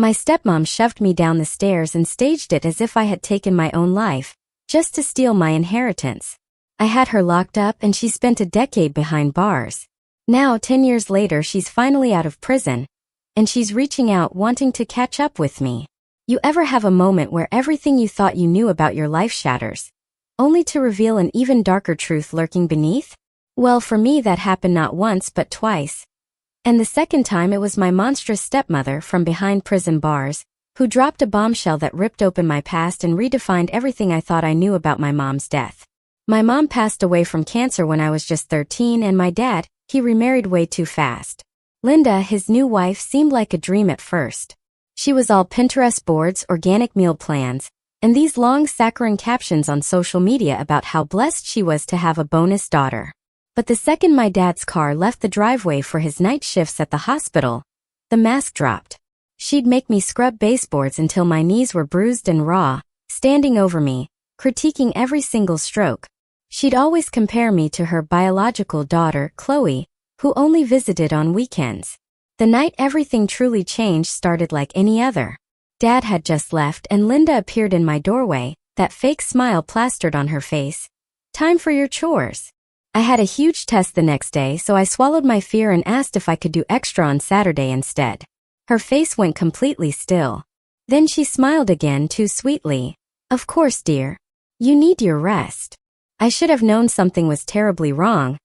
My stepmom shoved me down the stairs and staged it as if I had taken my own life, just to steal my inheritance. I had her locked up and she spent a decade behind bars. Now, 10 years later, she's finally out of prison, and she's reaching out wanting to catch up with me. You ever have a moment where everything you thought you knew about your life shatters, only to reveal an even darker truth lurking beneath? Well, for me that happened not once but twice. And the second time it was my monstrous stepmother from behind prison bars, who dropped a bombshell that ripped open my past and redefined everything I thought I knew about my mom's death. My mom passed away from cancer when I was just 13, and my dad, he remarried way too fast. Linda, his new wife, seemed like a dream at first. She was all Pinterest boards, organic meal plans, and these long saccharine captions on social media about how blessed she was to have a bonus daughter. But the second my dad's car left the driveway for his night shifts at the hospital, the mask dropped. She'd make me scrub baseboards until my knees were bruised and raw, standing over me, critiquing every single stroke. She'd always compare me to her biological daughter, Chloe, who only visited on weekends. The night everything truly changed started like any other. Dad had just left and Linda appeared in my doorway, that fake smile plastered on her face. "Time for your chores." I had a huge test the next day, so I swallowed my fear and asked if I could do extra on Saturday instead. Her face went completely still. Then she smiled again too sweetly. "Of course, dear. You need your rest." I should have known something was terribly wrong,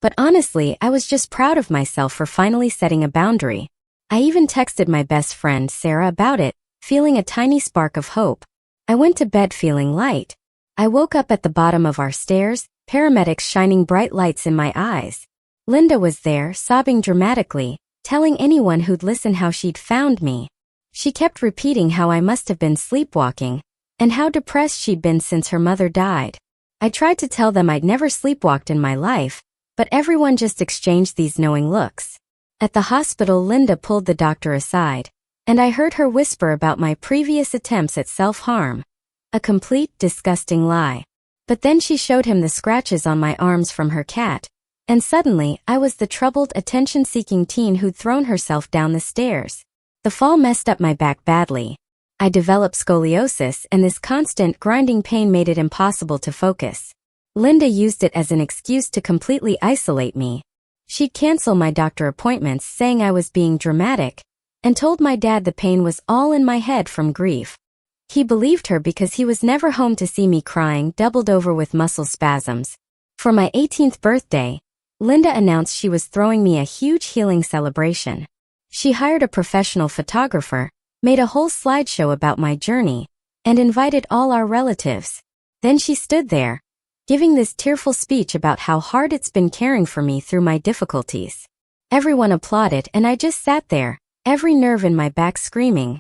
but honestly, I was just proud of myself for finally setting a boundary. I even texted my best friend, Sarah, about it, feeling a tiny spark of hope. I went to bed feeling light. I woke up at the bottom of our stairs, paramedics shining bright lights in my eyes. Linda was there, sobbing dramatically, telling anyone who'd listen how she'd found me. She kept repeating how I must have been sleepwalking, and how depressed she'd been since her mother died. I tried to tell them I'd never sleepwalked in my life, but everyone just exchanged these knowing looks. At the hospital, Linda pulled the doctor aside, and I heard her whisper about my previous attempts at self-harm. A complete, disgusting lie. But then she showed him the scratches on my arms from her cat, and suddenly I was the troubled, attention-seeking teen who'd thrown herself down the stairs. The fall messed up my back badly. I developed scoliosis, and this constant, grinding pain made it impossible to focus. Linda used it as an excuse to completely isolate me. She'd cancel my doctor appointments, saying I was being dramatic, and told my dad the pain was all in my head from grief. He believed her because he was never home to see me crying, doubled over with muscle spasms. For my 18th birthday, Linda announced she was throwing me a huge healing celebration. She hired a professional photographer, made a whole slideshow about my journey, and invited all our relatives. Then she stood there, giving this tearful speech about how hard it's been caring for me through my difficulties. Everyone applauded and I just sat there, every nerve in my back screaming,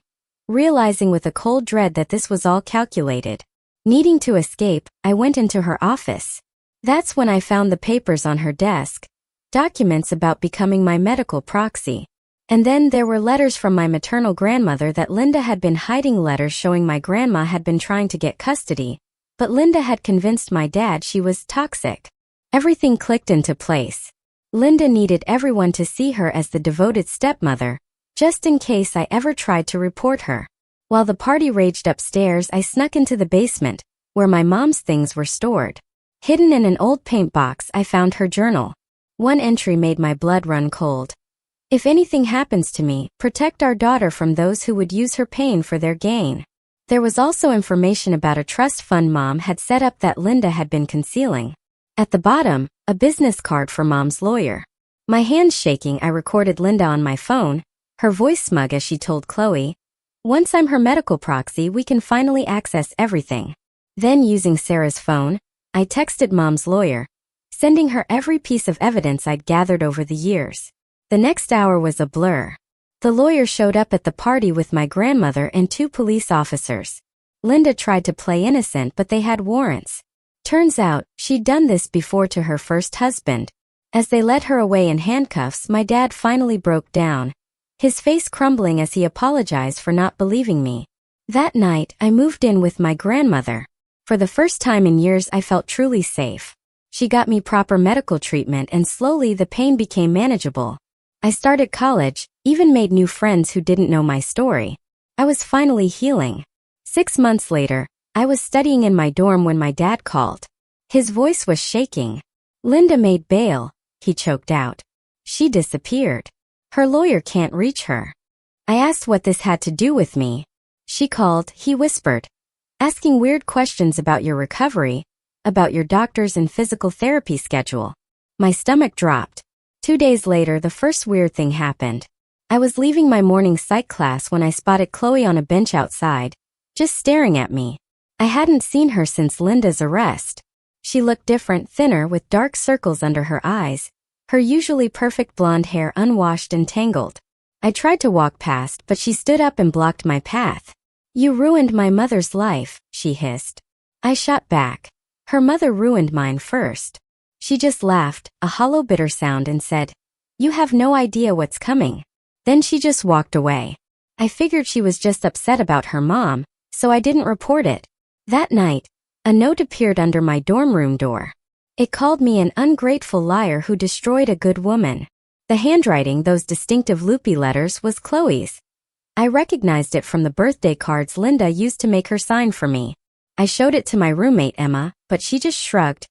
realizing with a cold dread that this was all calculated. Needing to escape, I went into her office. That's when I found the papers on her desk, documents about becoming my medical proxy. And then there were letters from my maternal grandmother that Linda had been hiding, letters showing my grandma had been trying to get custody, but Linda had convinced my dad she was toxic. Everything clicked into place. Linda needed everyone to see her as the devoted stepmother, just in case I ever tried to report her. While the party raged upstairs, I snuck into the basement, where my mom's things were stored. Hidden in an old paint box, I found her journal. One entry made my blood run cold. "If anything happens to me, protect our daughter from those who would use her pain for their gain." There was also information about a trust fund Mom had set up that Linda had been concealing. At the bottom, a business card for Mom's lawyer. My hands shaking, I recorded Linda on my phone, her voice smug as she told Chloe, "Once I'm her medical proxy, we can finally access everything." Then, using Sarah's phone, I texted Mom's lawyer, sending her every piece of evidence I'd gathered over the years. The next hour was a blur. The lawyer showed up at the party with my grandmother and 2 police officers. Linda tried to play innocent, but they had warrants. Turns out, she'd done this before to her first husband. As they led her away in handcuffs, my dad finally broke down, his face crumbling as he apologized for not believing me. That night, I moved in with my grandmother. For the first time in years, I felt truly safe. She got me proper medical treatment, and slowly the pain became manageable. I started college, even made new friends who didn't know my story. I was finally healing. 6 months later, I was studying in my dorm when my dad called. His voice was shaking. "Linda made bail," he choked out. "She disappeared. Her lawyer can't reach her." I asked what this had to do with me. "She called," he whispered, "asking weird questions about your recovery, about your doctor's and physical therapy schedule." My stomach dropped. 2 days later, the first weird thing happened. I was leaving my morning psych class when I spotted Chloe on a bench outside, just staring at me. I hadn't seen her since Linda's arrest. She looked different, thinner, with dark circles under her eyes, her usually perfect blonde hair unwashed and tangled. I tried to walk past, but she stood up and blocked my path. "You ruined my mother's life," she hissed. I shot back. "Her mother ruined mine first." She just laughed, a hollow bitter sound, and said, "You have no idea what's coming." Then she just walked away. I figured she was just upset about her mom, so I didn't report it. That night, a note appeared under my dorm room door. It called me an ungrateful liar who destroyed a good woman. The handwriting, those distinctive loopy letters, was Chloe's. I recognized it from the birthday cards Linda used to make her sign for me. I showed it to my roommate Emma, but she just shrugged.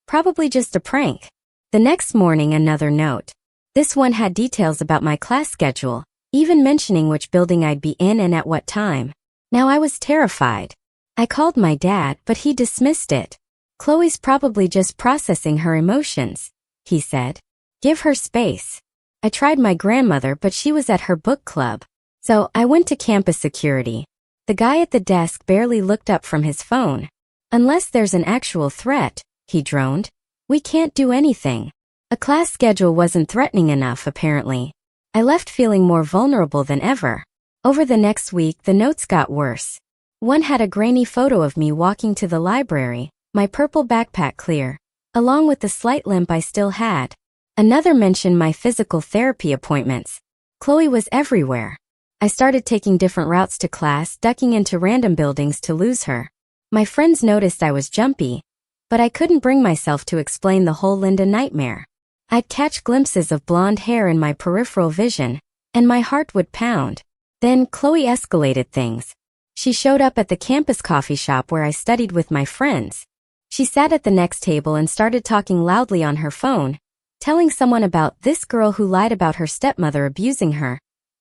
Probably just a prank. The next morning, another note. This one had details about my class schedule, even mentioning which building I'd be in and at what time. Now I was terrified. I called my dad, but he dismissed it. "Chloe's probably just processing her emotions," he said. "Give her space." I tried my grandmother, but she was at her book club. So I went to campus security. The guy at the desk barely looked up from his phone. "Unless there's an actual threat," he droned, "we can't do anything." A class schedule wasn't threatening enough, apparently. I left feeling more vulnerable than ever. Over the next week, the notes got worse. One had a grainy photo of me walking to the library, my purple backpack clear, along with the slight limp I still had. Another mentioned my physical therapy appointments. Chloe was everywhere. I started taking different routes to class, ducking into random buildings to lose her. My friends noticed I was jumpy, but I couldn't bring myself to explain the whole Linda nightmare. I'd catch glimpses of blonde hair in my peripheral vision, and my heart would pound. Then Chloe escalated things. She showed up at the campus coffee shop where I studied with my friends. She sat at the next table and started talking loudly on her phone, telling someone about this girl who lied about her stepmother abusing her.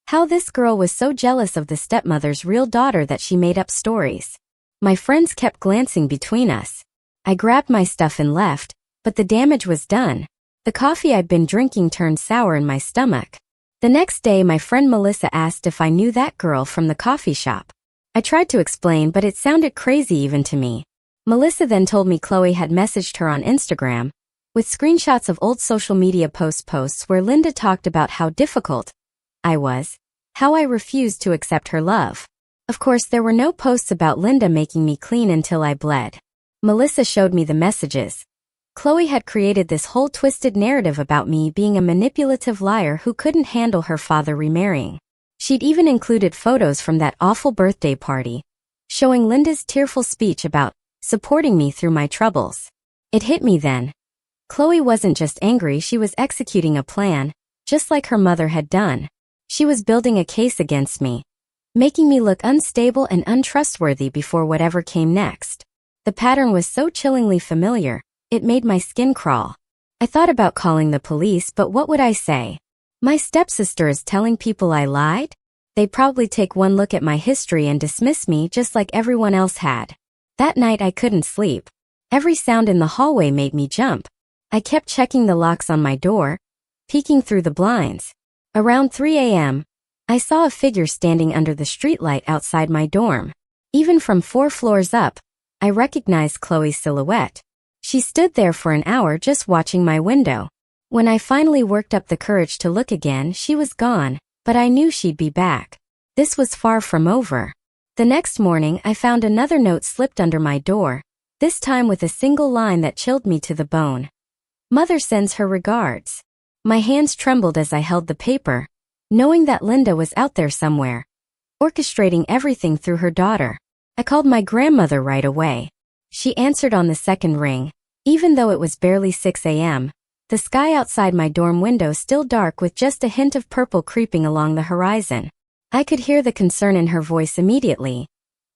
How this girl was so jealous of the stepmother's real daughter that she made up stories. My friends kept glancing between us. I grabbed my stuff and left, but the damage was done. The coffee I'd been drinking turned sour in my stomach. The next day, my friend Melissa asked if I knew that girl from the coffee shop. I tried to explain, but it sounded crazy even to me. Melissa then told me Chloe had messaged her on Instagram, with screenshots of old social media posts where Linda talked about how difficult I was, how I refused to accept her love. Of course, there were no posts about Linda making me clean until I bled. Melissa showed me the messages. Chloe had created this whole twisted narrative about me being a manipulative liar who couldn't handle her father remarrying. She'd even included photos from that awful birthday party, showing Linda's tearful speech about supporting me through my troubles. It hit me then. Chloe wasn't just angry, she was executing a plan, just like her mother had done. She was building a case against me, making me look unstable and untrustworthy before whatever came next. The pattern was so chillingly familiar, it made my skin crawl. I thought about calling the police, but what would I say? My stepsister is telling people I lied? They'd probably take one look at my history and dismiss me just like everyone else had. That night I couldn't sleep. Every sound in the hallway made me jump. I kept checking the locks on my door, peeking through the blinds. Around 3 a.m., I saw a figure standing under the streetlight outside my dorm. Even from 4 floors up, I recognized Chloe's silhouette. She stood there for an hour just watching my window. When I finally worked up the courage to look again, she was gone, but I knew she'd be back. This was far from over. The next morning, I found another note slipped under my door, this time with a single line that chilled me to the bone. "Mother sends her regards." My hands trembled as I held the paper, knowing that Linda was out there somewhere, orchestrating everything through her daughter. I called my grandmother right away. She answered on the second ring. Even though it was barely 6 a.m., the sky outside my dorm window still dark with just a hint of purple creeping along the horizon. I could hear the concern in her voice immediately.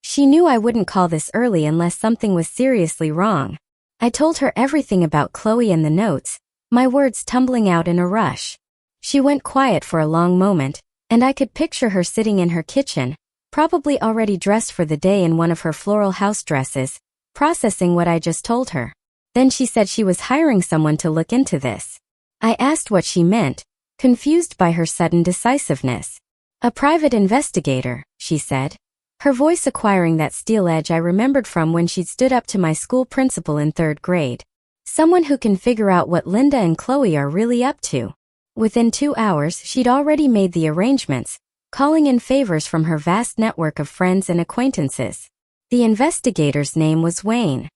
She knew I wouldn't call this early unless something was seriously wrong. I told her everything about Chloe and the notes, my words tumbling out in a rush. She went quiet for a long moment, and I could picture her sitting in her kitchen, probably already dressed for the day in one of her floral house dresses, processing what I just told her. Then she said she was hiring someone to look into this. I asked what she meant, confused by her sudden decisiveness. A private investigator, she said, her voice acquiring that steel edge I remembered from when she'd stood up to my school principal in 3rd grade. Someone who can figure out what Linda and Chloe are really up to. Within 2 hours, she'd already made the arrangements, calling in favors from her vast network of friends and acquaintances. The investigator's name was Wayne.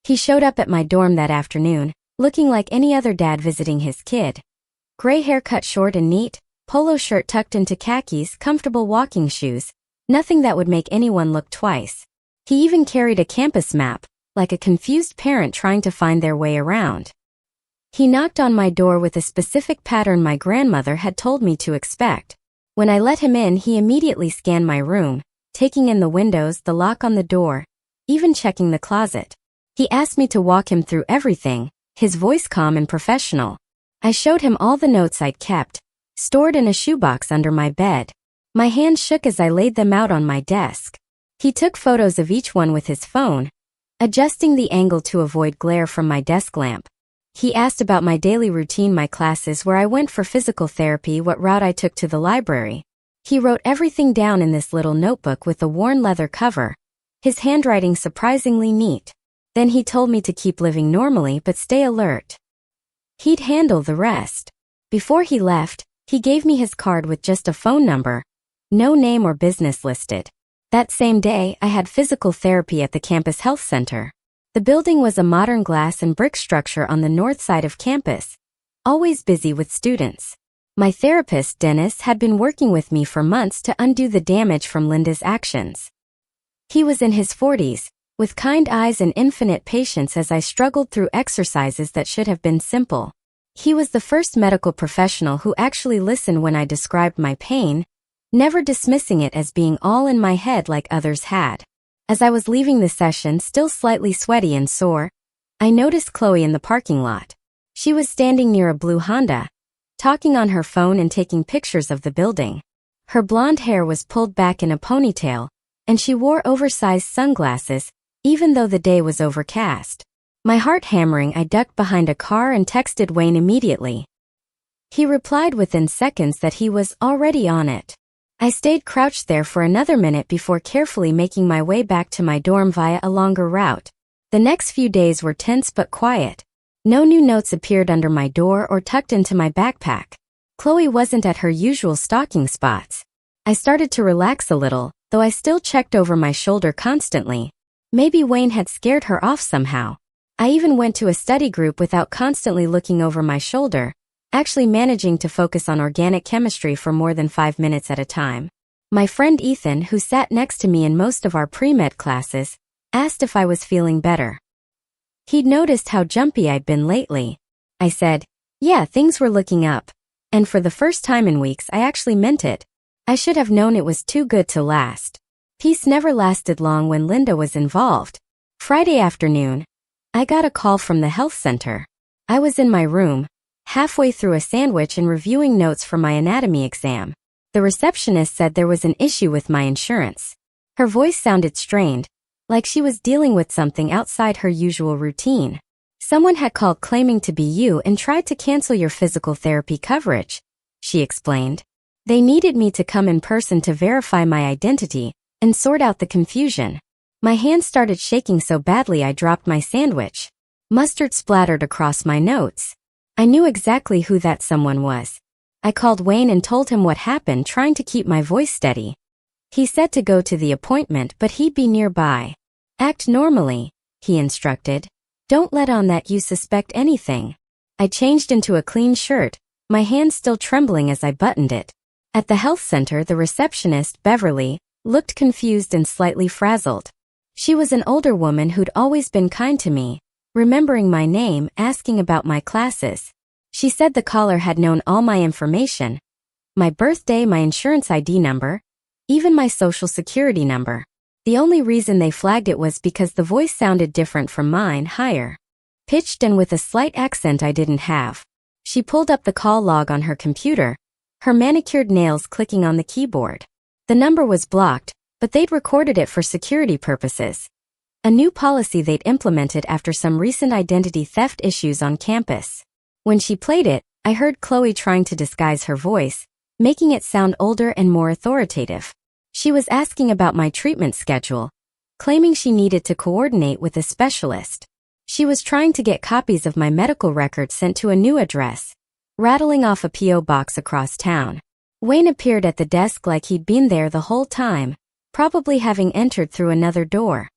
He showed up at my dorm that afternoon, looking like any other dad visiting his kid. Gray hair cut short and neat, polo shirt tucked into khakis, comfortable walking shoes, nothing that would make anyone look twice. He even carried a campus map, like a confused parent trying to find their way around. He knocked on my door with a specific pattern my grandmother had told me to expect. When I let him in, he immediately scanned my room, taking in the windows, the lock on the door, even checking the closet. He asked me to walk him through everything, his voice calm and professional. I showed him all the notes I'd kept, stored in a shoebox under my bed. My hands shook as I laid them out on my desk. He took photos of each one with his phone, adjusting the angle to avoid glare from my desk lamp. He asked about my daily routine, my classes, where I went for physical therapy, what route I took to the library. He wrote everything down in this little notebook with a worn leather cover, his handwriting surprisingly neat. Then he told me to keep living normally but stay alert. He'd handle the rest. Before he left, he gave me his card with just a phone number, no name or business listed. That same day, I had physical therapy at the campus health center. The building was a modern glass and brick structure on the north side of campus, always busy with students. My therapist, Dennis, had been working with me for months to undo the damage from Linda's actions. He was in his 40s, with kind eyes and infinite patience as I struggled through exercises that should have been simple. He was the first medical professional who actually listened when I described my pain, never dismissing it as being all in my head like others had. As I was leaving the session, still slightly sweaty and sore, I noticed Chloe in the parking lot. She was standing near a blue Honda, talking on her phone and taking pictures of the building. Her blonde hair was pulled back in a ponytail, and she wore oversized sunglasses, even though the day was overcast. My heart hammering, I ducked behind a car and texted Wayne immediately. He replied within seconds that he was already on it. I stayed crouched there for another minute before carefully making my way back to my dorm via a longer route. The next few days were tense but quiet. No new notes appeared under my door or tucked into my backpack. Chloe wasn't at her usual stalking spots. I started to relax a little, though I still checked over my shoulder constantly. Maybe Wayne had scared her off somehow. I even went to a study group without constantly looking over my shoulder, actually managing to focus on organic chemistry for more than 5 minutes at a time. My friend Ethan, who sat next to me in most of our pre-med classes, asked if I was feeling better. He'd noticed how jumpy I'd been lately. I said, yeah, things were looking up. And for the first time in weeks, I actually meant it. I should have known it was too good to last. Peace never lasted long when Linda was involved. Friday afternoon, I got a call from the health center. I was in my room, halfway through a sandwich and reviewing notes for my anatomy exam. The receptionist said there was an issue with my insurance. Her voice sounded strained, like she was dealing with something outside her usual routine. Someone had called claiming to be you and tried to cancel your physical therapy coverage, she explained. They needed me to come in person to verify my identity and sort out the confusion. My hands started shaking so badly I dropped my sandwich. Mustard splattered across my notes. I knew exactly who that someone was. I called Wayne and told him what happened, trying to keep my voice steady. He said to go to the appointment, but he'd be nearby. Act normally, he instructed. Don't let on that you suspect anything. I changed into a clean shirt, my hands still trembling as I buttoned it. At the health center, the receptionist, Beverly, looked confused and slightly frazzled. She was an older woman who'd always been kind to me, remembering my name, asking about my classes. She said the caller had known all my information, my birthday, my insurance ID number, even my social security number. The only reason they flagged it was because the voice sounded different from mine, higher pitched and with a slight accent I didn't have. She pulled up the call log on her computer, her manicured nails clicking on the keyboard. The number was blocked, but they'd recorded it for security purposes. A new policy they'd implemented after some recent identity theft issues on campus. When she played it, I heard Chloe trying to disguise her voice, making it sound older and more authoritative. She was asking about my treatment schedule, claiming she needed to coordinate with a specialist. She was trying to get copies of my medical records sent to a new address, rattling off a P.O. box across town. Wayne appeared at the desk like he'd been there the whole time, probably having entered through another door.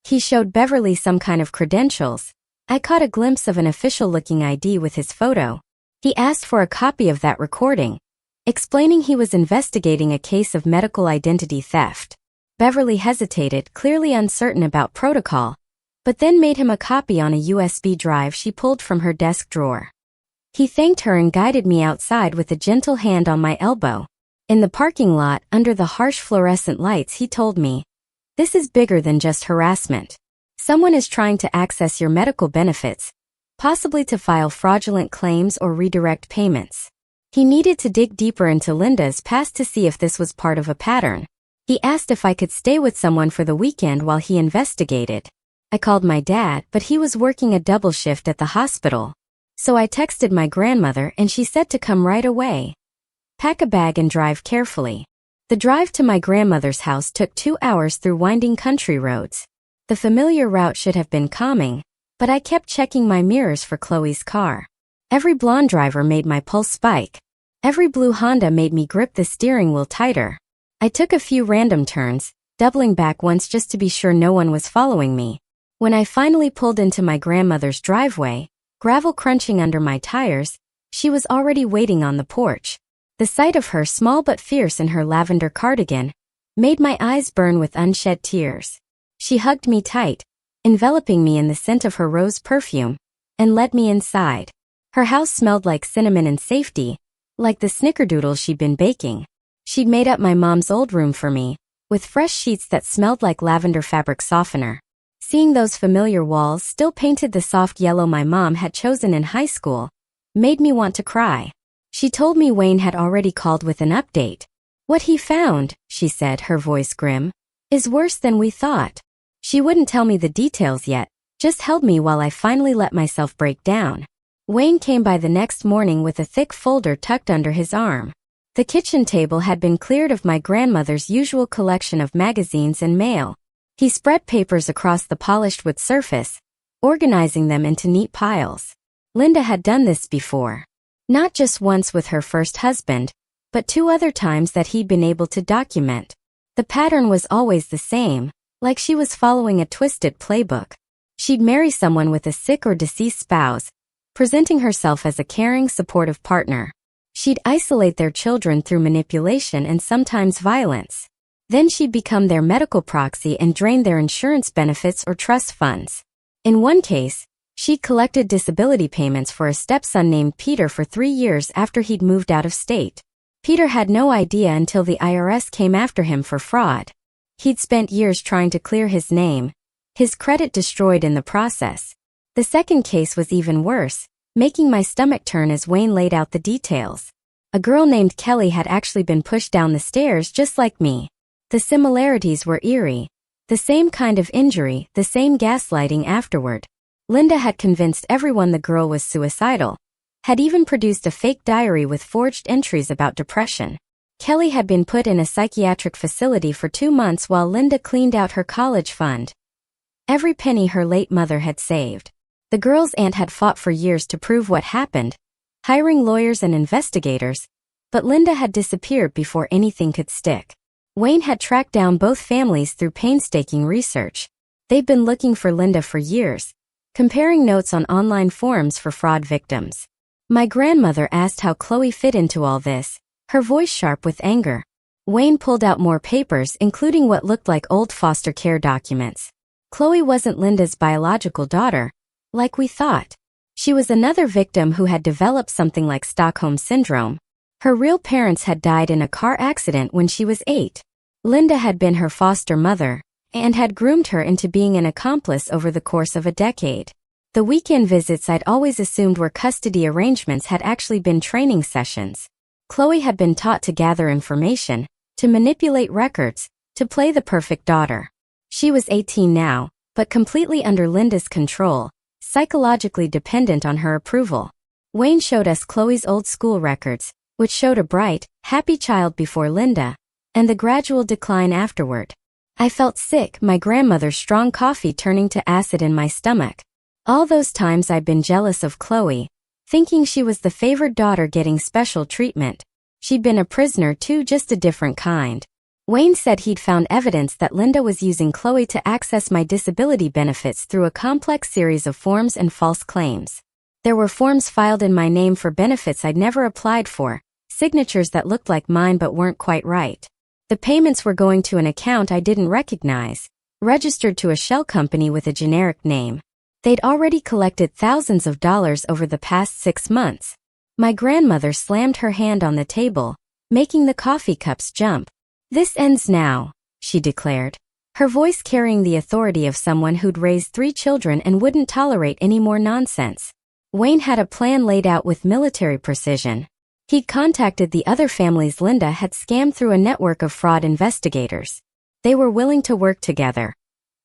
He showed Beverly some kind of credentials. I caught a glimpse of an official-looking ID with his photo. He asked for a copy of that recording, explaining he was investigating a case of medical identity theft. Beverly hesitated, clearly uncertain about protocol, but then made him a copy on a USB drive she pulled from her desk drawer. He thanked her and guided me outside with a gentle hand on my elbow. In the parking lot, under the harsh fluorescent lights, he told me, "This is bigger than just harassment. Someone is trying to access your medical benefits, possibly to file fraudulent claims or redirect payments." He needed to dig deeper into Linda's past to see if this was part of a pattern. He asked if I could stay with someone for the weekend while he investigated. I called my dad, but he was working a double shift at the hospital. So I texted my grandmother and she said to come right away. Pack a bag and drive carefully. The drive to my grandmother's house took 2 hours through winding country roads. The familiar route should have been calming, but I kept checking my mirrors for Chloe's car. Every blonde driver made my pulse spike. Every blue Honda made me grip the steering wheel tighter. I took a few random turns, doubling back once just to be sure no one was following me. When I finally pulled into my grandmother's driveway, gravel crunching under my tires, she was already waiting on the porch. The sight of her, small but fierce in her lavender cardigan, made my eyes burn with unshed tears. She hugged me tight, enveloping me in the scent of her rose perfume, and led me inside. Her house smelled like cinnamon and safety, like the snickerdoodles she'd been baking. She'd made up my mom's old room for me, with fresh sheets that smelled like lavender fabric softener. Seeing those familiar walls still painted the soft yellow my mom had chosen in high school made me want to cry. She told me Wayne had already called with an update. "What he found," she said, her voice grim, "is worse than we thought." She wouldn't tell me the details yet, just held me while I finally let myself break down. Wayne came by the next morning with a thick folder tucked under his arm. The kitchen table had been cleared of my grandmother's usual collection of magazines and mail. He spread papers across the polished wood surface, organizing them into neat piles. Linda had done this before. Not just once with her first husband, but 2 other times that he'd been able to document. The pattern was always the same, like she was following a twisted playbook. She'd marry someone with a sick or deceased spouse, presenting herself as a caring, supportive partner. She'd isolate their children through manipulation and sometimes violence. Then she'd become their medical proxy and drain their insurance benefits or trust funds. In one case, she'd collected disability payments for a stepson named Peter for 3 years after he'd moved out of state. Peter had no idea until the IRS came after him for fraud. He'd spent years trying to clear his name, his credit destroyed in the process. The second case was even worse, making my stomach turn as Wayne laid out the details. A girl named Kelly had actually been pushed down the stairs just like me. The similarities were eerie. The same kind of injury, the same gaslighting afterward. Linda had convinced everyone the girl was suicidal, had even produced a fake diary with forged entries about depression. Kelly had been put in a psychiatric facility for 2 months while Linda cleaned out her college fund. Every penny her late mother had saved. The girl's aunt had fought for years to prove what happened, hiring lawyers and investigators, but Linda had disappeared before anything could stick. Wayne had tracked down both families through painstaking research. They'd been looking for Linda for years, comparing notes on online forums for fraud victims. My grandmother asked how Chloe fit into all this, her voice sharp with anger. Wayne pulled out more papers, including what looked like old foster care documents. Chloe wasn't Linda's biological daughter, like we thought. She was another victim who had developed something like Stockholm Syndrome. Her real parents had died in a car accident when she was 8. Linda had been her foster mother and had groomed her into being an accomplice over the course of a decade. The weekend visits I'd always assumed were custody arrangements had actually been training sessions. Chloe had been taught to gather information, to manipulate records, to play the perfect daughter. She was 18 now, but completely under Linda's control, psychologically dependent on her approval. Wayne showed us Chloe's old school records, which showed a bright, happy child before Linda, and the gradual decline afterward. I felt sick, my grandmother's strong coffee turning to acid in my stomach. All those times I'd been jealous of Chloe, thinking she was the favored daughter getting special treatment. She'd been a prisoner too, just a different kind. Wayne said he'd found evidence that Linda was using Chloe to access my disability benefits through a complex series of forms and false claims. There were forms filed in my name for benefits I'd never applied for, signatures that looked like mine but weren't quite right. The payments were going to an account I didn't recognize, registered to a shell company with a generic name. They'd already collected thousands of dollars over the past 6 months. My grandmother slammed her hand on the table, making the coffee cups jump. "This ends now," she declared, her voice carrying the authority of someone who'd raised 3 children and wouldn't tolerate any more nonsense. Wayne had a plan laid out with military precision. He'd contacted the other families Linda had scammed through a network of fraud investigators. They were willing to work together,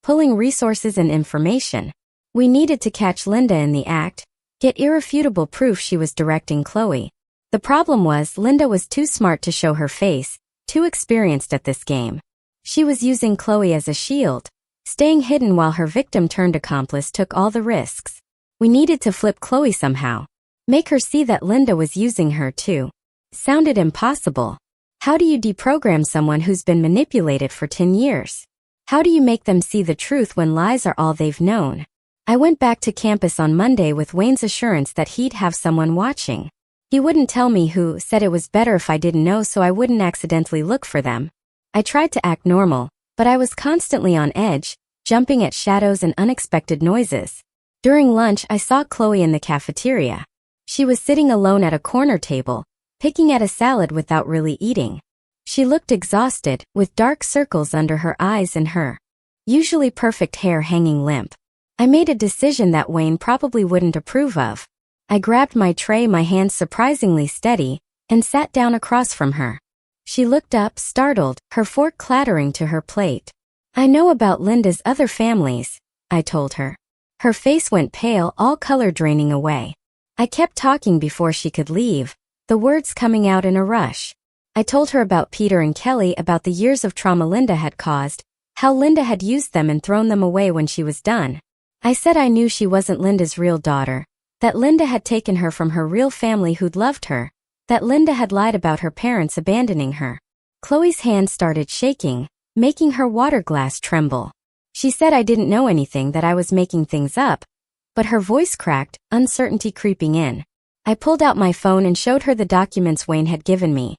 pulling resources and information. We needed to catch Linda in the act, get irrefutable proof she was directing Chloe. The problem was Linda was too smart to show her face, too experienced at this game. She was using Chloe as a shield, staying hidden while her victim-turned-accomplice took all the risks. We needed to flip Chloe somehow. Make her see that Linda was using her too. Sounded impossible. How do you deprogram someone who's been manipulated for 10 years? How do you make them see the truth when lies are all they've known? I went back to campus on Monday with Wayne's assurance that he'd have someone watching. He wouldn't tell me who, said it was better if I didn't know so I wouldn't accidentally look for them. I tried to act normal, but I was constantly on edge, jumping at shadows and unexpected noises. During lunch I saw Chloe in the cafeteria. She was sitting alone at a corner table, picking at a salad without really eating. She looked exhausted, with dark circles under her eyes and her usually perfect hair hanging limp. I made a decision that Wayne probably wouldn't approve of. I grabbed my tray, my hands surprisingly steady, and sat down across from her. She looked up, startled, her fork clattering to her plate. "I know about Linda's other families," I told her. Her face went pale, all color draining away. I kept talking before she could leave, the words coming out in a rush. I told her about Peter and Kelly, about the years of trauma Linda had caused, how Linda had used them and thrown them away when she was done. I said I knew she wasn't Linda's real daughter, that Linda had taken her from her real family who'd loved her, that Linda had lied about her parents abandoning her. Chloe's hand started shaking, making her water glass tremble. She said I didn't know anything, that I was making things up, but her voice cracked, uncertainty creeping in. I pulled out my phone and showed her the documents Wayne had given me.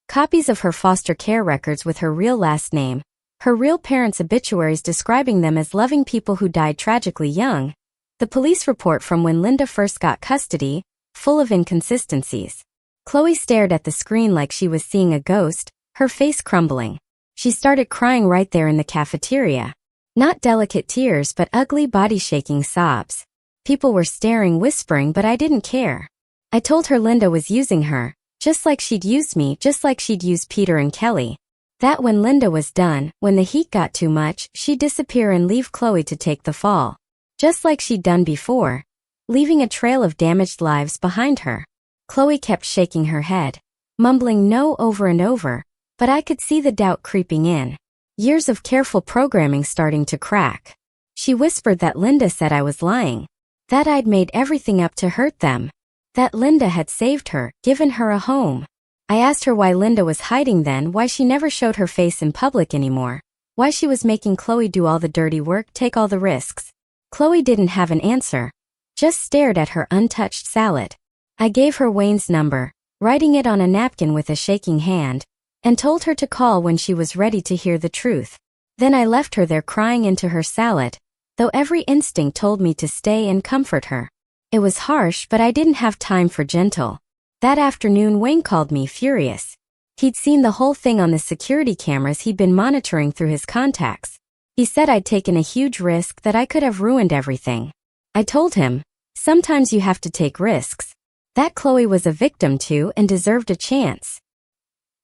Copies of her foster care records with her real last name, her real parents' obituaries describing them as loving people who died tragically young, the police report from when Linda first got custody, full of inconsistencies. Chloe stared at the screen like she was seeing a ghost, her face crumbling. She started crying right there in the cafeteria. Not delicate tears but ugly body-shaking sobs. People were staring, whispering, but I didn't care. I told her Linda was using her, just like she'd used me, just like she'd used Peter and Kelly. That when Linda was done, when the heat got too much, she'd disappear and leave Chloe to take the fall. Just like she'd done before, leaving a trail of damaged lives behind her. Chloe kept shaking her head, mumbling no over and over, but I could see the doubt creeping in. Years of careful programming starting to crack. She whispered that Linda said I was lying, that I'd made everything up to hurt them, that Linda had saved her, given her a home. I asked her why Linda was hiding then, why she never showed her face in public anymore, why she was making Chloe do all the dirty work, take all the risks. Chloe didn't have an answer, just stared at her untouched salad. I gave her Wayne's number, writing it on a napkin with a shaking hand, and told her to call when she was ready to hear the truth. Then I left her there crying into her salad, though every instinct told me to stay and comfort her. It was harsh, but I didn't have time for gentle. That afternoon Wayne called me, furious. He'd seen the whole thing on the security cameras he'd been monitoring through his contacts. He said I'd taken a huge risk, that I could have ruined everything. I told him, sometimes you have to take risks. That Chloe was a victim too and deserved a chance.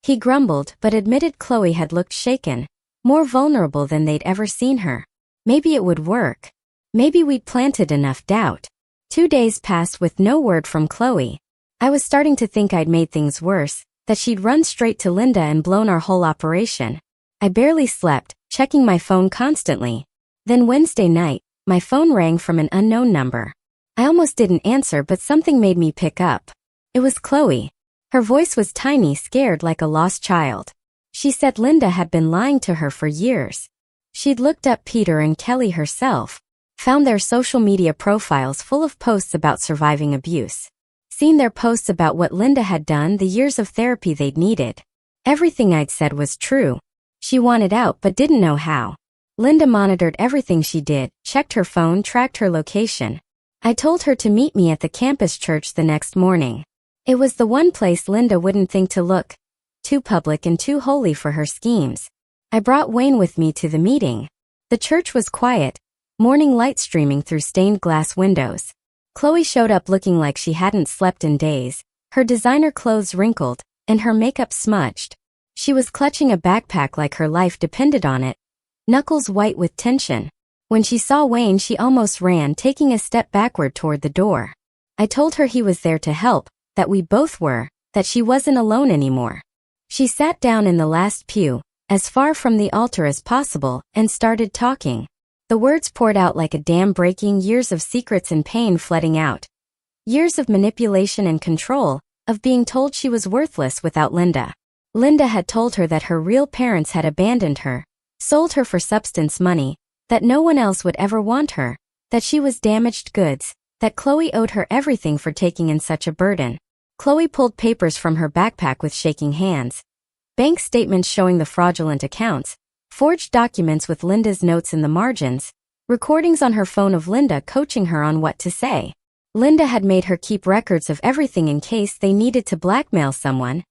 He grumbled but admitted Chloe had looked shaken, more vulnerable than they'd ever seen her. Maybe it would work. Maybe we'd planted enough doubt. 2 days passed with no word from Chloe. I was starting to think I'd made things worse, that she'd run straight to Linda and blown our whole operation. I barely slept, checking my phone constantly. Then Wednesday night, my phone rang from an unknown number. I almost didn't answer, but something made me pick up. It was Chloe. Her voice was tiny, scared like a lost child. She said Linda had been lying to her for years. She'd looked up Peter and Kelly herself, found their social media profiles full of posts about surviving abuse, seen their posts about what Linda had done, the years of therapy they'd needed. Everything I'd said was true. She wanted out but didn't know how. Linda monitored everything she did, checked her phone, tracked her location. I told her to meet me at the campus church the next morning. It was the one place Linda wouldn't think to look. Too public and too holy for her schemes. I brought Wayne with me to the meeting. The church was quiet, morning light streaming through stained glass windows. Chloe showed up looking like she hadn't slept in days, her designer clothes wrinkled, and her makeup smudged. She was clutching a backpack like her life depended on it, knuckles white with tension. When she saw Wayne, she almost ran, taking a step backward toward the door. I told her he was there to help, that we both were, that she wasn't alone anymore. She sat down in the last pew, as far from the altar as possible, and started talking. The words poured out like a dam breaking, years of secrets and pain flooding out. Years of manipulation and control, of being told she was worthless without Linda. Linda had told her that her real parents had abandoned her, sold her for substance money, that no one else would ever want her, that she was damaged goods, that Chloe owed her everything for taking in such a burden. Chloe pulled papers from her backpack with shaking hands. Bank statements showing the fraudulent accounts, forged documents with Linda's notes in the margins, recordings on her phone of Linda coaching her on what to say. Linda had made her keep records of everything in case they needed to blackmail someone,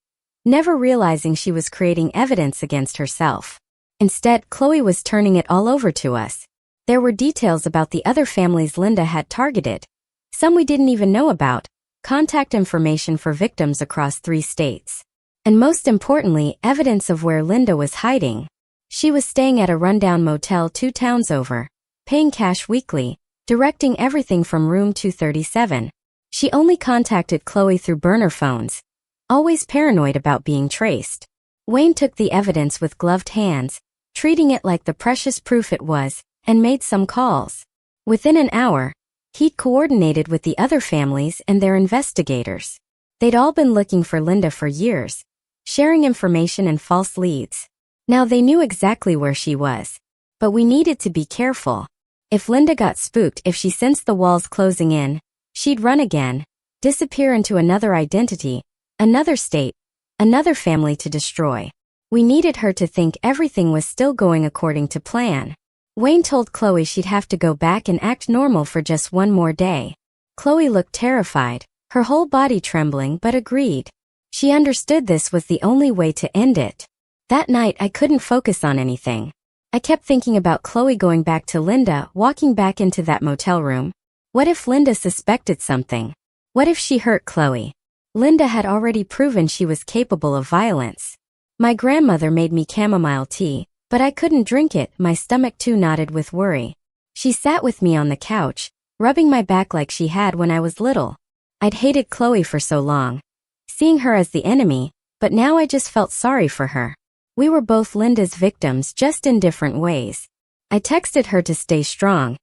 never realizing she was creating evidence against herself. Instead, Chloe was turning it all over to us. There were details about the other families Linda had targeted, some we didn't even know about, contact information for victims across 3 states. And most importantly, evidence of where Linda was hiding. She was staying at a rundown motel 2 towns over, paying cash weekly, directing everything from room 237. She only contacted Chloe through burner phones, always paranoid about being traced. Wayne took the evidence with gloved hands, treating it like the precious proof it was, and made some calls. Within an hour, he'd coordinated with the other families and their investigators. They'd all been looking for Linda for years, sharing information and false leads. Now they knew exactly where she was. But we needed to be careful. If Linda got spooked, if she sensed the walls closing in, she'd run again, disappear into another identity, another state, another family to destroy. We needed her to think everything was still going according to plan. Wayne told Chloe she'd have to go back and act normal for just one more day. Chloe looked terrified, her whole body trembling, but agreed. She understood this was the only way to end it. That night I couldn't focus on anything. I kept thinking about Chloe going back to Linda, walking back into that motel room. What if Linda suspected something? What if she hurt Chloe? Linda had already proven she was capable of violence. My grandmother made me chamomile tea, but I couldn't drink it, my stomach too knotted with worry. She sat with me on the couch, rubbing my back like she had when I was little. I'd hated Chloe for so long, seeing her as the enemy, but now I just felt sorry for her. We were both Linda's victims, just in different ways. I texted her to stay strong,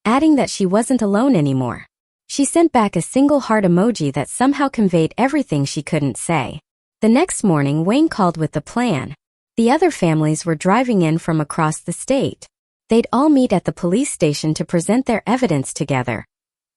adding that she wasn't alone anymore. She sent back a single heart emoji that somehow conveyed everything she couldn't say. The next morning, Wayne called with the plan. The other families were driving in from across the state. They'd all meet at the police station to present their evidence together.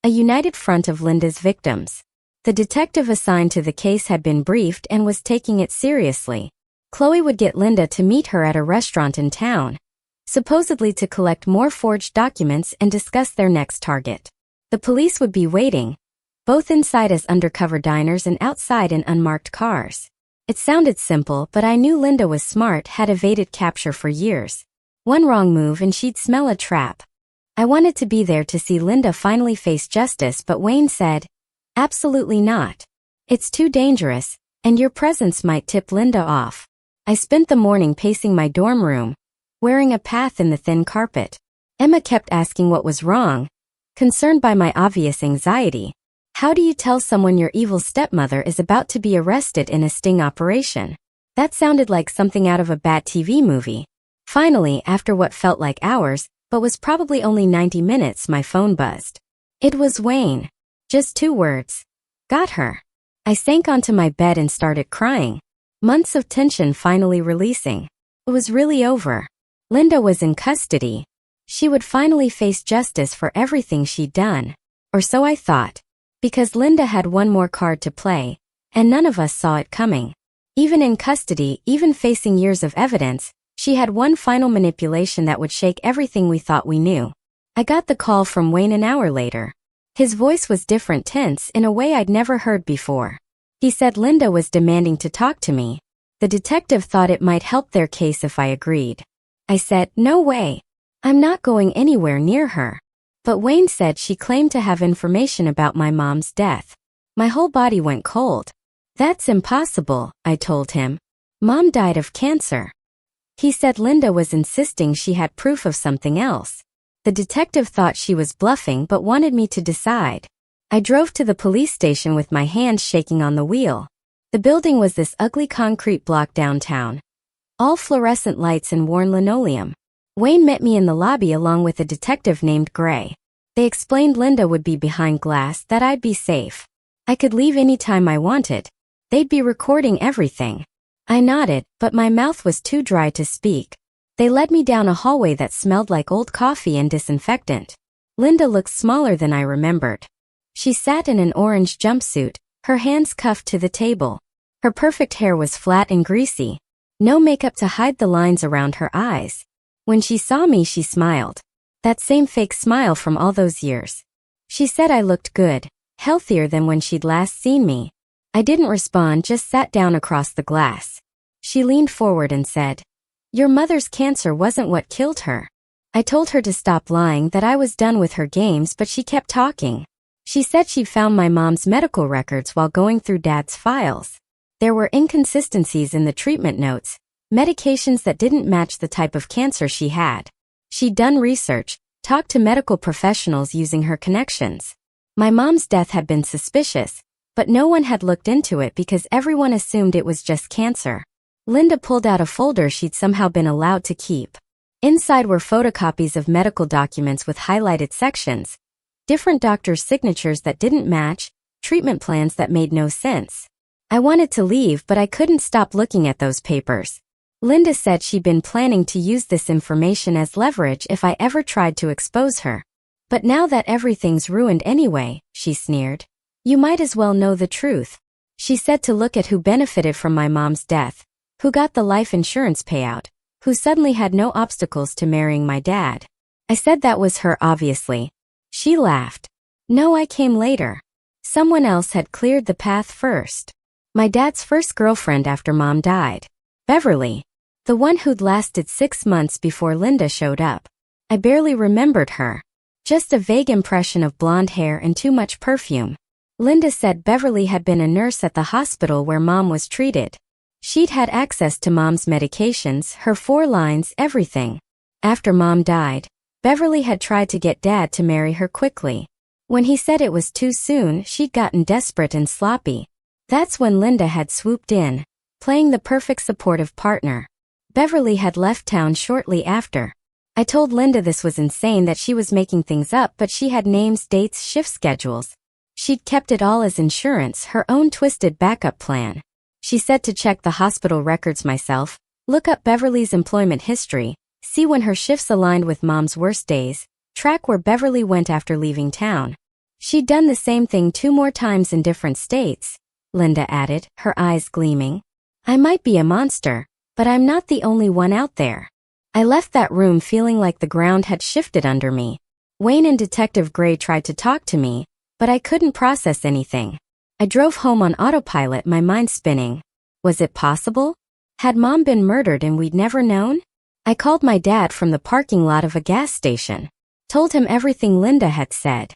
A united front of Linda's victims. The detective assigned to the case had been briefed and was taking it seriously. Chloe would get Linda to meet her at a restaurant in town, supposedly to collect more forged documents and discuss their next target. The police would be waiting, both inside as undercover diners and outside in unmarked cars. It sounded simple, but I knew Linda was smart, had evaded capture for years. One wrong move and she'd smell a trap. I wanted to be there to see Linda finally face justice, but Wayne said, "Absolutely not. It's too dangerous, and your presence might tip Linda off." I spent the morning pacing my dorm room, wearing a path in the thin carpet. Emma kept asking what was wrong, concerned by my obvious anxiety. How do you tell someone your evil stepmother is about to be arrested in a sting operation? That sounded like something out of a bad TV movie. Finally, after what felt like hours, but was probably only 90 minutes, my phone buzzed. It was Wayne. Just 2 words. Got her. I sank onto my bed and started crying. Months of tension finally releasing. It was really over. Linda was in custody. She would finally face justice for everything she'd done. Or so I thought. Because Linda had one more card to play, and none of us saw it coming. Even in custody, even facing years of evidence, she had one final manipulation that would shake everything we thought we knew. I got the call from Wayne an hour later. His voice was different, tense, in a way I'd never heard before. He said Linda was demanding to talk to me. The detective thought it might help their case if I agreed. I said, "No way. I'm not going anywhere near her." But Wayne said she claimed to have information about my mom's death. My whole body went cold. "That's impossible," I told him. "Mom died of cancer." He said Linda was insisting she had proof of something else. The detective thought she was bluffing but wanted me to decide. I drove to the police station with my hands shaking on the wheel. The building was this ugly concrete block downtown. All fluorescent lights and worn linoleum. Wayne met me in the lobby along with a detective named Gray. They explained Linda would be behind glass, that I'd be safe. I could leave any time I wanted. They'd be recording everything. I nodded, but my mouth was too dry to speak. They led me down a hallway that smelled like old coffee and disinfectant. Linda looked smaller than I remembered. She sat in an orange jumpsuit, her hands cuffed to the table. Her perfect hair was flat and greasy. No makeup to hide the lines around her eyes. When she saw me, she smiled. That same fake smile from all those years. She said I looked good, healthier than when she'd last seen me. I didn't respond, just sat down across the glass. She leaned forward and said, "Your mother's cancer wasn't what killed her." I told her to stop lying, that I was done with her games, but she kept talking. She said she found my mom's medical records while going through Dad's files. There were inconsistencies in the treatment notes, medications that didn't match the type of cancer she had. She'd done research, talked to medical professionals using her connections. My mom's death had been suspicious, but no one had looked into it because everyone assumed it was just cancer. Linda pulled out a folder she'd somehow been allowed to keep. Inside were photocopies of medical documents with highlighted sections, different doctors' signatures that didn't match, treatment plans that made no sense. I wanted to leave, but I couldn't stop looking at those papers. Linda said she'd been planning to use this information as leverage if I ever tried to expose her. "But now that everything's ruined anyway," she sneered, "you might as well know the truth." She said to look at who benefited from my mom's death, who got the life insurance payout, who suddenly had no obstacles to marrying my dad. I said that was her, obviously. She laughed. "No, I came later. Someone else had cleared the path first. My dad's first girlfriend after Mom died. Beverly. The one who'd lasted 6 months before Linda showed up. I barely remembered her. Just a vague impression of blonde hair and too much perfume. Linda said Beverly had been a nurse at the hospital where Mom was treated. She'd had access to Mom's medications, her 4 lines, everything. After Mom died, Beverly had tried to get Dad to marry her quickly. When he said it was too soon, she'd gotten desperate and sloppy. That's when Linda had swooped in, playing the perfect supportive partner. Beverly had left town shortly after. I told Linda this was insane, that she was making things up, but she had names, dates, shift schedules. She'd kept it all as insurance, her own twisted backup plan. She said to check the hospital records myself, look up Beverly's employment history, see when her shifts aligned with Mom's worst days, track where Beverly went after leaving town. She'd done the same thing 2 more times in different states, Linda added, her eyes gleaming. I might be a monster, but I'm not the only one out there. I left that room feeling like the ground had shifted under me. Wayne and Detective Gray tried to talk to me, but I couldn't process anything. I drove home on autopilot, my mind spinning. Was it possible? Had Mom been murdered and we'd never known? I called my dad from the parking lot of a gas station. Told him everything Linda had said.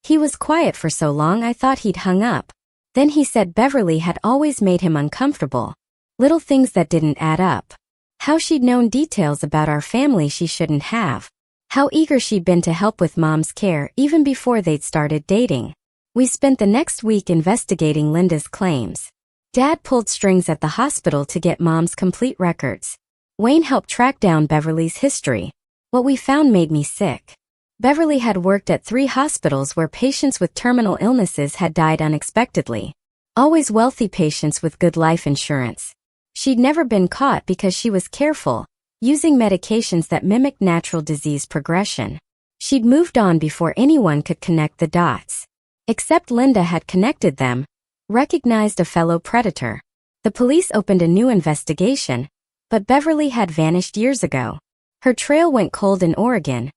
He was quiet for so long I thought he'd hung up. Then he said Beverly had always made him uncomfortable. Little things that didn't add up. How she'd known details about our family she shouldn't have. How eager she'd been to help with Mom's care even before they'd started dating. We spent the next week investigating Linda's claims. Dad pulled strings at the hospital to get Mom's complete records. Wayne helped track down Beverly's history. What we found made me sick. Beverly had worked at 3 hospitals where patients with terminal illnesses had died unexpectedly. Always wealthy patients with good life insurance. She'd never been caught because she was careful, using medications that mimicked natural disease progression. She'd moved on before anyone could connect the dots. Except Linda had connected them, recognized a fellow predator. The police opened a new investigation, but Beverly had vanished years ago. Her trail went cold in Oregon,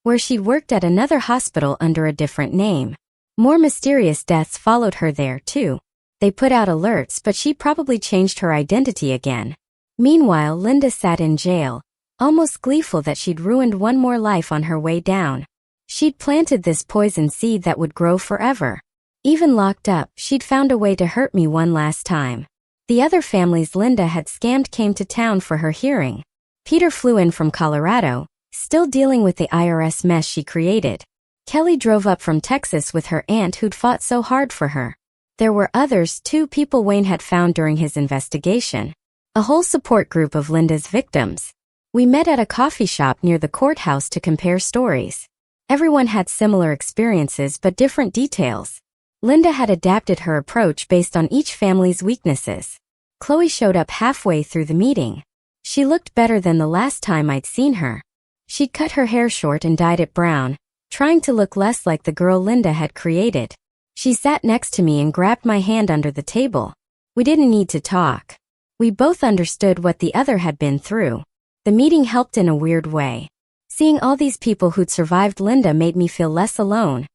where she'd worked at another hospital under a different name. More mysterious deaths followed her there, too. They put out alerts, but she probably changed her identity again. Meanwhile, Linda sat in jail, almost gleeful that she'd ruined one more life on her way down. She'd planted this poison seed that would grow forever. Even locked up, she'd found a way to hurt me one last time. The other families Linda had scammed came to town for her hearing. Peter flew in from Colorado, still dealing with the IRS mess she created. Kelly drove up from Texas with her aunt who'd fought so hard for her. There were others too, people Wayne had found during his investigation. A whole support group of Linda's victims. We met at a coffee shop near the courthouse to compare stories. Everyone had similar experiences but different details. Linda had adapted her approach based on each family's weaknesses. Chloe showed up halfway through the meeting. She looked better than the last time I'd seen her. She'd cut her hair short and dyed it brown, trying to look less like the girl Linda had created. She sat next to me and grabbed my hand under the table. We didn't need to talk. We both understood what the other had been through. The meeting helped in a weird way. Seeing all these people who'd survived Linda made me feel less alone,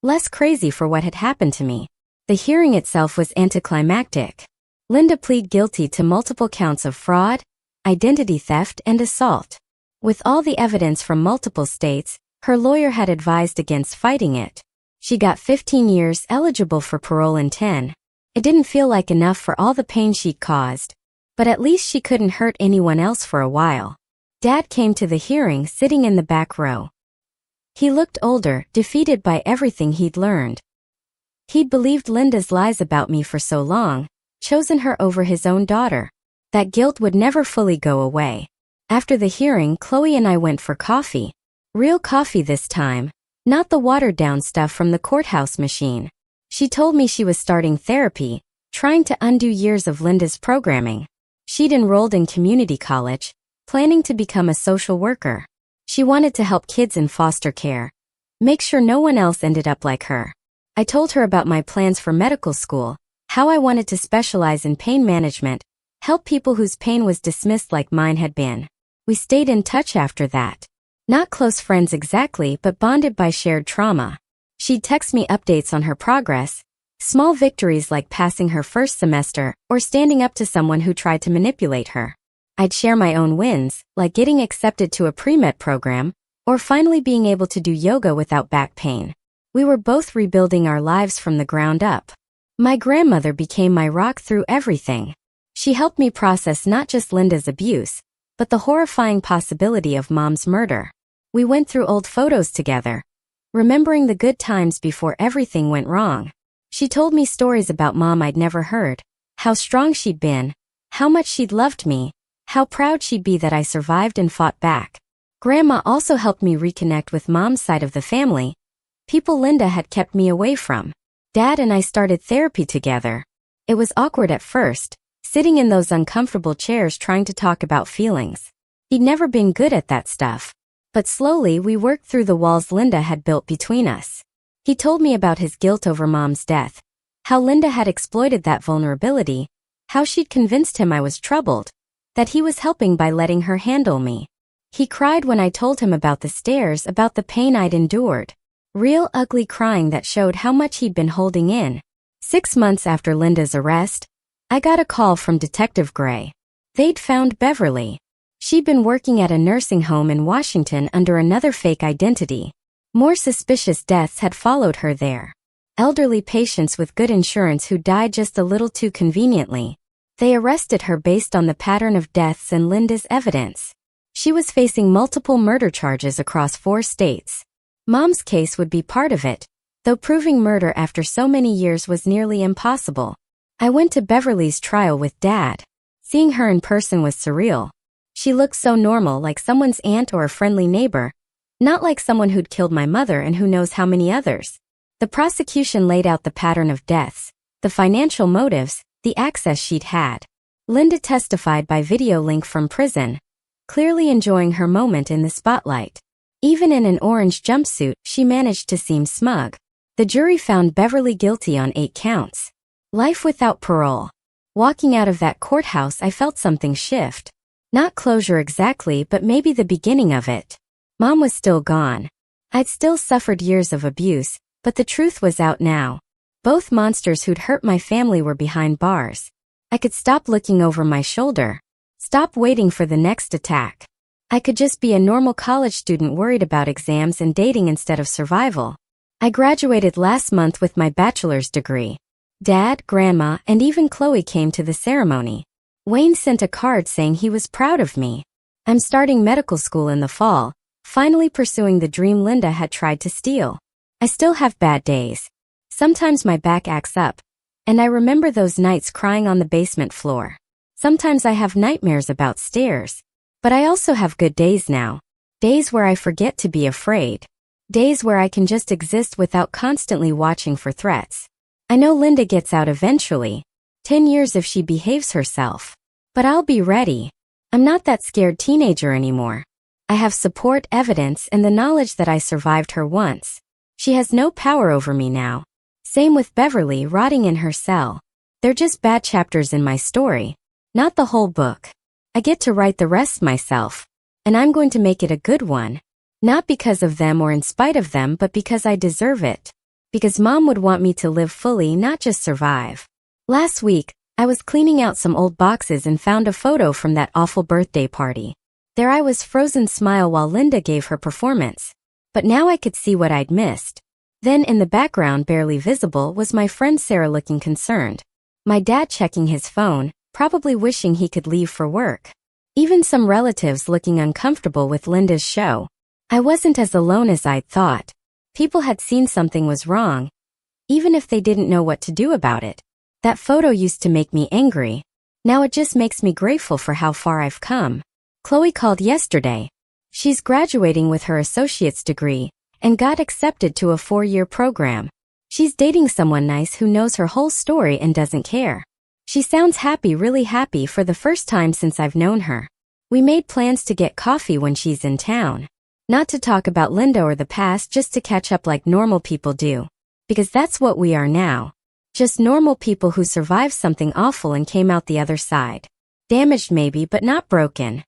less crazy for what had happened to me. The hearing itself was anticlimactic. Linda pleaded guilty to multiple counts of fraud, identity theft, and assault. With all the evidence from multiple states, her lawyer had advised against fighting it. She got 15 years, eligible for parole in 10. It didn't feel like enough for all the pain she'd caused, but at least she couldn't hurt anyone else for a while. Dad came to the hearing sitting in the back row. He looked older, defeated by everything he'd learned. He'd believed Linda's lies about me for so long, chosen her over his own daughter. That guilt would never fully go away. After the hearing, Chloe and I went for coffee. Real coffee this time, not the watered-down stuff from the courthouse machine. She told me she was starting therapy, trying to undo years of Linda's programming. She'd enrolled in community college, planning to become a social worker. She wanted to help kids in foster care, make sure no one else ended up like her. I told her about my plans for medical school, how I wanted to specialize in pain management, help people whose pain was dismissed like mine had been. We stayed in touch after that. Not close friends exactly, but bonded by shared trauma. She'd text me updates on her progress, small victories like passing her first semester or standing up to someone who tried to manipulate her. I'd share my own wins, like getting accepted to a pre-med program, or finally being able to do yoga without back pain. We were both rebuilding our lives from the ground up. My grandmother became my rock through everything. She helped me process not just Linda's abuse, but the horrifying possibility of Mom's murder. We went through old photos together, remembering the good times before everything went wrong. She told me stories about Mom I'd never heard, how strong she'd been, how much she'd loved me, how proud she'd be that I survived and fought back. Grandma also helped me reconnect with Mom's side of the family, people Linda had kept me away from. Dad and I started therapy together. It was awkward at first, sitting in those uncomfortable chairs trying to talk about feelings. He'd never been good at that stuff. But slowly we worked through the walls Linda had built between us. He told me about his guilt over Mom's death, how Linda had exploited that vulnerability, how she'd convinced him I was troubled, that he was helping by letting her handle me. He cried when I told him about the stairs, about the pain I'd endured. Real ugly crying that showed how much he'd been holding in. 6 months after Linda's arrest, I got a call from Detective Gray. They'd found Beverly. She'd been working at a nursing home in Washington under another fake identity. More suspicious deaths had followed her there. Elderly patients with good insurance who died just a little too conveniently. They arrested her based on the pattern of deaths and Linda's evidence. She was facing multiple murder charges across 4 states. Mom's case would be part of it, though proving murder after so many years was nearly impossible. I went to Beverly's trial with Dad. Seeing her in person was surreal. She looked so normal, like someone's aunt or a friendly neighbor, not like someone who'd killed my mother and who knows how many others. The prosecution laid out the pattern of deaths, the financial motives, the access she'd had. Linda testified by video link from prison, clearly enjoying her moment in the spotlight. Even in an orange jumpsuit, she managed to seem smug. The jury found Beverly guilty on 8 counts. Life without parole. Walking out of that courthouse, I felt something shift. Not closure exactly, but maybe the beginning of it. Mom was still gone. I'd still suffered years of abuse, but the truth was out now. Both monsters who'd hurt my family were behind bars. I could stop looking over my shoulder. Stop waiting for the next attack. I could just be a normal college student worried about exams and dating instead of survival. I graduated last month with my bachelor's degree. Dad, Grandma, and even Chloe came to the ceremony. Wayne sent a card saying he was proud of me. I'm starting medical school in the fall, finally pursuing the dream Linda had tried to steal. I still have bad days. Sometimes my back acts up, and I remember those nights crying on the basement floor. Sometimes I have nightmares about stairs. But I also have good days now. Days where I forget to be afraid. Days where I can just exist without constantly watching for threats. I know Linda gets out eventually. 10 years if she behaves herself. But I'll be ready. I'm not that scared teenager anymore. I have support, evidence, and the knowledge that I survived her once. She has no power over me now. Same with Beverly rotting in her cell. They're just bad chapters in my story, not the whole book. I get to write the rest myself. And I'm going to make it a good one. Not because of them or in spite of them, but because I deserve it. Because Mom would want me to live fully, not just survive. Last week, I was cleaning out some old boxes and found a photo from that awful birthday party. There I was, frozen smile while Linda gave her performance. But now I could see what I'd missed. Then in the background, barely visible, was my friend Sarah looking concerned. My dad checking his phone, probably wishing he could leave for work. Even some relatives looking uncomfortable with Linda's show. I wasn't as alone as I'd thought. People had seen something was wrong, even if they didn't know what to do about it. That photo used to make me angry. Now it just makes me grateful for how far I've come. Chloe called yesterday. She's graduating with her associate's degree and got accepted to a 4-year program. She's dating someone nice who knows her whole story and doesn't care. She sounds happy, really happy, for the first time since I've known her. We made plans to get coffee when she's in town. Not to talk about Linda or the past, just to catch up like normal people do. Because that's what we are now. Just normal people who survived something awful and came out the other side. Damaged maybe, but not broken.